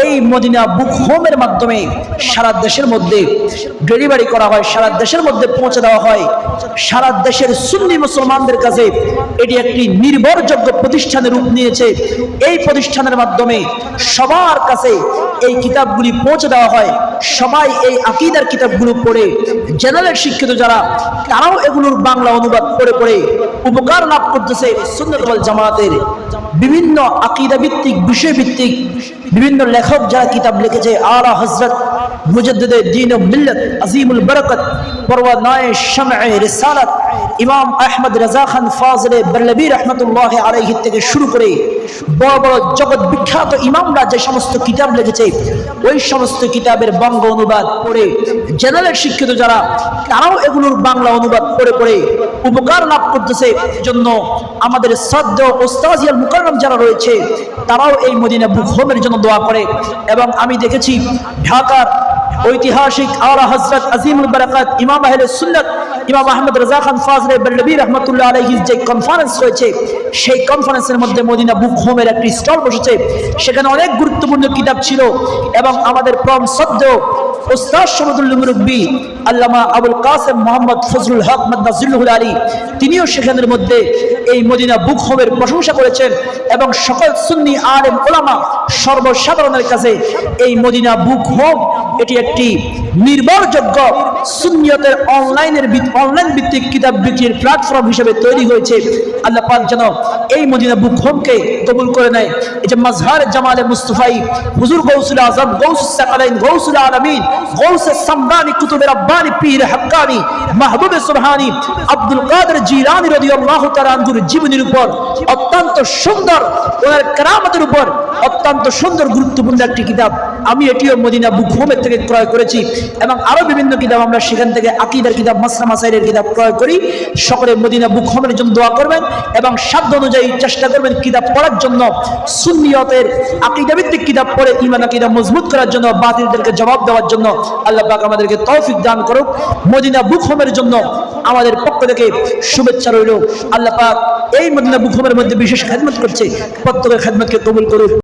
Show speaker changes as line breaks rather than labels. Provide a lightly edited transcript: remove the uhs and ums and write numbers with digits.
এই মদিনা বুক হোমের মাধ্যমে সারা দেশের মধ্যে ডেলিভারি করা হয়, সারা দেশের মধ্যে পৌঁছে দেওয়া হয়। সারা দেশের সুন্নি মুসলমানদের কাছে এটি একটি নির্ভরযোগ্য প্রতিষ্ঠানের রূপ নিয়েছে। এই প্রতিষ্ঠানের মাধ্যমে সবার কাছে এই কিতাবগুলি পৌঁছে দেওয়া হয়। সবাই এই আকীদার কিতাবগুলো পড়ে, জেনারেল শিক্ষিত যারা, তারাও এগুলোর বাংলা অনুবাদ পড়ে পড়ে উপকার লাভ করতেছে। সুন্নাত ওয়াল জামাতের বিভিন্ন আকীদা ভিত্তিক, বিষয় ভিত্তিক বিভিন্ন লেখক যারা কিতাব লিখেছে, আলা হযরত মুজাদ্দিদে দ্বীন ও মিল্লাত আজিমুল বরকত পরওয়ানায়ে শামঈ রিসালাত ইমাম আহমদ রাজা খান ফাজলে বরলবী রহমতুল্লাহ আলাইহি থেকে শুরু করে বড় বড় জগৎ বিখ্যাত ইমামরা যে সমস্ত কিতাব লিখেছে, ওই সমস্ত কিতাবের বঙ্গ অনুবাদ পড়ে জেনারেল শিক্ষিত যারা, তারাও এগুলোর বাংলা অনুবাদ পড়ে পড়ে উপকার লাভ করতেছে। জন্য আমাদের শ্রদ্ধ ওস্তাজিয়াল মুকাররম যারা রয়েছে, তারাও এই মদিনা বুক হোমের জন্য দোয়া করে। এবং আমি দেখেছি ঢাকার ঐতিহাসিক আলা হযরত আজিমুল বরকত ইমাম আহলে সুন্নাত ইমাম আহমদ রাজা খান ফাজলে বরলবী রহমতুল্লাহ আলাইহির যে কনফারেন্স হয়েছে, সেই কনফারেন্সের মধ্যে মদিনা বুক হোমের একটি স্টল বসেছে। সেখানে অনেক গুরুত্বপূর্ণ কিতাব ছিল এবং আমাদের পরম শ্রদ্ধ ওস্তাদ শমদুল মুরব্বী আল্লামা আবুল কাসেম মোহাম্মদ ফজলুল হক মাদ্দাজিল্লুহুল আলী, তিনিও সেখানের মধ্যে এই মদিনা বুক হোমের প্রশংসা করেছেন এবং সকল সুন্নি আলেম ওলামা সর্বসাধারণের কাছে এই মদিনা বুক হোম এটি একটি নির্ভরযোগ্য সুন্নিয়তের অনলাইন ভিত্তিক কিতাব বিক্রির প্ল্যাটফর্ম হিসেবে তৈরি হয়েছে। আল্লাহ পাক যেন এই মদিনা বুক হোমকে কবুল করে নেয়। এই যে মাজহার জামালে মুস্তাফাই হুজুর গৌসুল আজম, গৌসুস সাকালাইন, গৌসুল আলামিন, গৌসুস সামদানি, কুতুবে রাব্বানি, পীর হাক্কানি, মাহবুবে সুবহানি আব্দুল কাদের জিলানী রাদিয়াল্লাহু তাআলা আনহুর জীবনীর উপর অত্যন্ত সুন্দর, ওনার কেরামতের উপর অত্যন্ত সুন্দর গুরুত্বপূর্ণ একটি কিতাব, আমি এটিও মদিনা বুক হোমের থেকে ক্রয় করেছি। এবং আরো বিভিন্ন কিতাব আমরা সেখান থেকে আকীদার কিতাব, মাসলা মাসাইলের কিতাব ক্রয় করি। সকলে মদিনা বুক হোমের জন্য দোয়া করবেন এবং সাধ্য অনুযায়ী চেষ্টা করবেন কিতাব পড়ার জন্য। সুন্নিয়তের আকীদা ভিত্তিক কিতাব পড়ে ঈমান আকীদা মজবুত করার জন্য, বাতিলদেরকে জবাব দেওয়ার জন্য আল্লাহ পাক আমাদেরকে তৌফিক দান করুক। মদিনা বুক হোমের জন্য আমাদের পক্ষ থেকে শুভেচ্ছা রইল। আল্লাহ পাক এই মদিনা বুক হোমের মধ্যে বিশেষ খেদমত করছে, প্রত্যেকের খেদমতকে কবুল করুক।